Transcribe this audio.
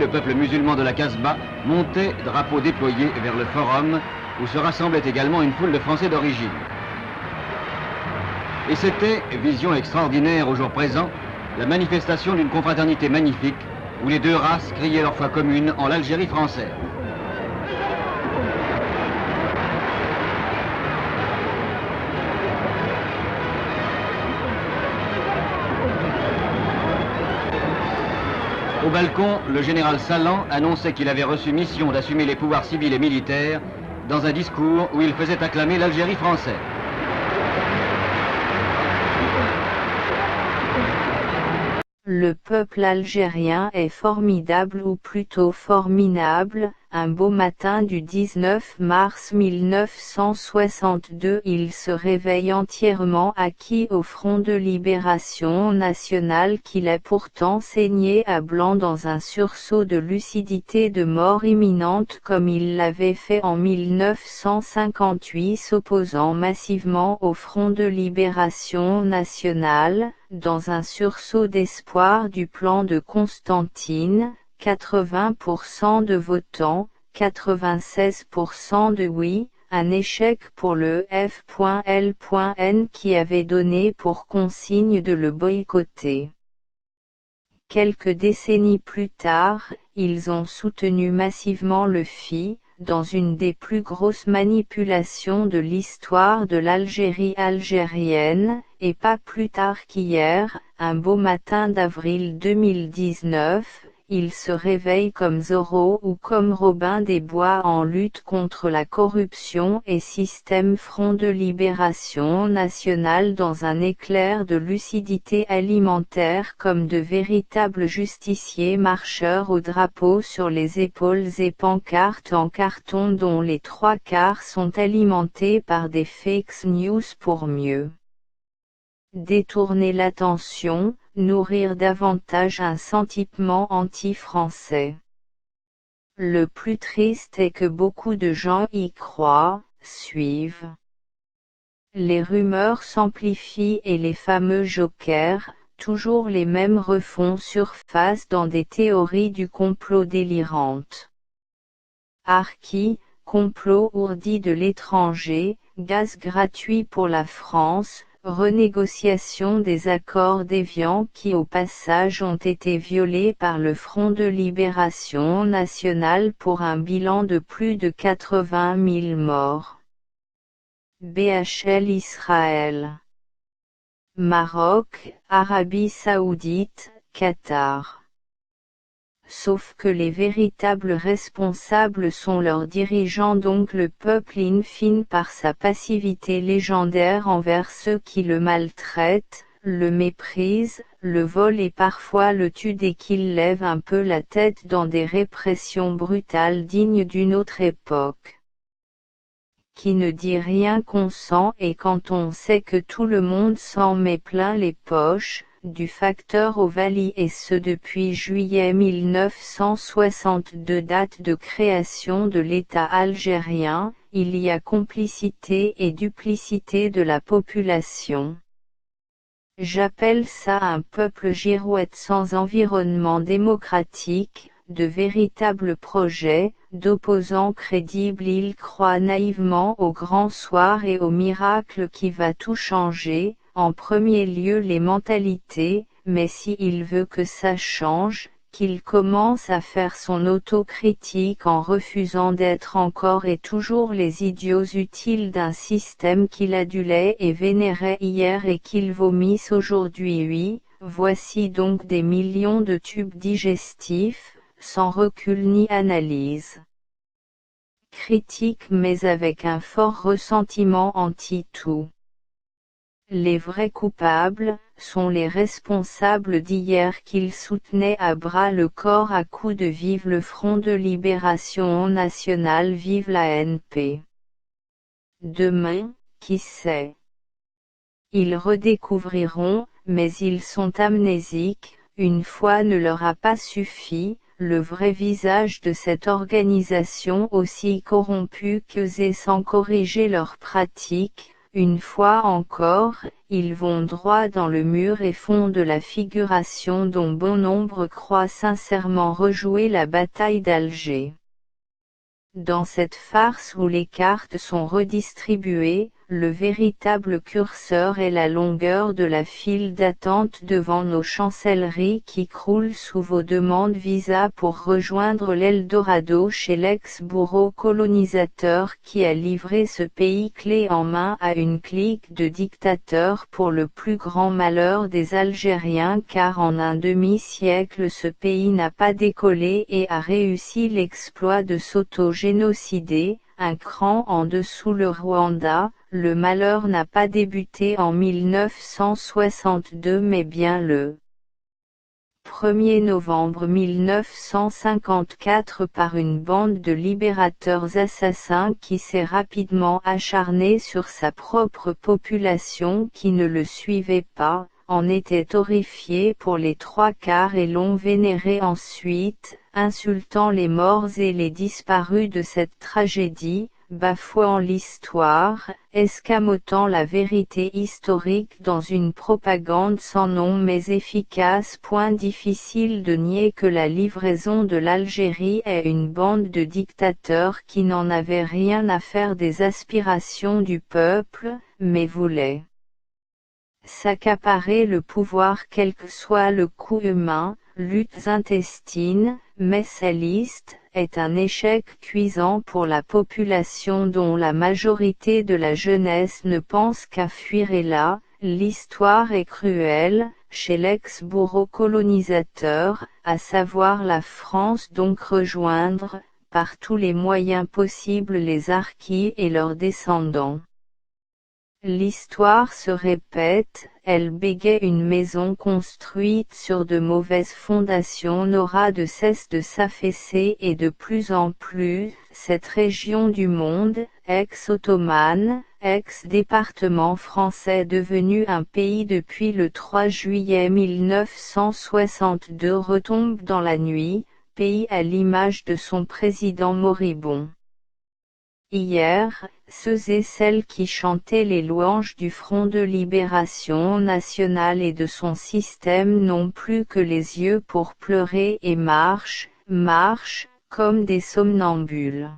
le peuple musulman de la Casbah montait, drapeau déployé, vers le forum, où se rassemblait également une foule de Français d'origine. Et c'était, vision extraordinaire au jour présent, la manifestation d'une confraternité magnifique, où les deux races criaient leur foi commune en l'Algérie française. Au balcon, le général Salan annonçait qu'il avait reçu mission d'assumer les pouvoirs civils et militaires dans un discours où il faisait acclamer l'Algérie française. Le peuple algérien est formidable ou plutôt formidable. Un beau matin du 19 mars 1962, il se réveille entièrement acquis au Front de libération nationale qu'il a pourtant saigné à blanc dans un sursaut de lucidité de mort imminente comme il l'avait fait en 1958, s'opposant massivement au Front de libération nationale, dans un sursaut d'espoir du plan de Constantine. 80% de votants, 96% de oui, un échec pour le F.L.N qui avait donné pour consigne de le boycotter. Quelques décennies plus tard, ils ont soutenu massivement le FI, dans une des plus grosses manipulations de l'histoire de l'Algérie algérienne, et pas plus tard qu'hier, un beau matin d'avril 2019, ils se réveillent comme Zorro ou comme Robin des Bois en lutte contre la corruption et système Front de libération nationale dans un éclair de lucidité alimentaire comme de véritables justiciers marcheurs au drapeau sur les épaules et pancartes en carton dont les 3/4 sont alimentés par des fake news pour mieux détourner l'attention, nourrir davantage un sentiment anti-français. Le plus triste est que beaucoup de gens y croient, suivent. Les rumeurs s'amplifient et les fameux jokers, toujours les mêmes, refont surface dans des théories du complot délirantes. Harki, complot ourdi de l'étranger, gaz gratuit pour la France, renégociation des accords d'Évian qui au passage ont été violés par le Front de libération nationale pour un bilan de plus de 80 000 morts. BHL Israël. Maroc, Arabie Saoudite, Qatar. Sauf que les véritables responsables sont leurs dirigeants, donc le peuple in fine par sa passivité légendaire envers ceux qui le maltraitent, le méprisent, le volent et parfois le tuent dès qu'il lève un peu la tête dans des répressions brutales dignes d'une autre époque. Qui ne dit rien consent, et quand on sait que tout le monde s'en met plein les poches, du facteur Ovalie et ce depuis juillet 1962, date de création de l'État algérien, il y a complicité et duplicité de la population. J'appelle ça un peuple girouette sans environnement démocratique, de véritables projets, d'opposants crédibles. Il croit naïvement au grand soir et au miracle qui va tout changer, en premier lieu les mentalités, mais si il veut que ça change, qu'il commence à faire son autocritique en refusant d'être encore et toujours les idiots utiles d'un système qu'il adulait et vénérait hier et qu'il vomisse aujourd'hui. Oui, voici donc des millions de tubes digestifs, sans recul ni analyse critique mais avec un fort ressentiment anti-tout. Les vrais coupables sont les responsables d'hier qu'ils soutenaient à bras le corps à coups de vive le Front de libération nationale, vive la NP. Demain, qui sait? Ils redécouvriront, mais ils sont amnésiques, une fois ne leur a pas suffi, le vrai visage de cette organisation aussi corrompue qu'eux et sans corriger leurs pratiques, une fois encore, ils vont droit dans le mur et font de la figuration dont bon nombre croient sincèrement rejouer la bataille d'Alger. Dans cette farce où les cartes sont redistribuées, le véritable curseur est la longueur de la file d'attente devant nos chancelleries qui croulent sous vos demandes visa pour rejoindre l'Eldorado chez l'ex-bourreau colonisateur qui a livré ce pays clé en main à une clique de dictateurs pour le plus grand malheur des Algériens car en un demi-siècle ce pays n'a pas décollé et a réussi l'exploit de s'auto-génocider, un cran en dessous le Rwanda. Le malheur n'a pas débuté en 1962 mais bien le 1er novembre 1954 par une bande de libérateurs assassins qui s'est rapidement acharnée sur sa propre population qui ne le suivait pas, en était horrifiée pour les trois quarts et l'ont vénéré ensuite, insultant les morts et les disparus de cette tragédie, bafouant l'histoire, escamotant la vérité historique dans une propagande sans nom mais efficace. Point difficile de nier que la livraison de l'Algérie est une bande de dictateurs qui n'en avaient rien à faire des aspirations du peuple, mais voulaient s'accaparer le pouvoir quel que soit le coût humain, luttes intestines, mais cette liste est un échec cuisant pour la population dont la majorité de la jeunesse ne pense qu'à fuir et là, l'histoire est cruelle, chez l'ex-bourreau colonisateur, à savoir la France donc rejoindre, par tous les moyens possibles les harkis et leurs descendants. L'histoire se répète, elle bégait une maison construite sur de mauvaises fondations n'aura de cesse de s'affaisser et de plus en plus, cette région du monde, ex-ottomane, ex-département français devenu un pays depuis le 3 juillet 1962 retombe dans la nuit, pays à l'image de son président moribond. Hier, ceux et celles qui chantaient les louanges du Front de libération nationale et de son système n'ont plus que les yeux pour pleurer et marchent, comme des somnambules.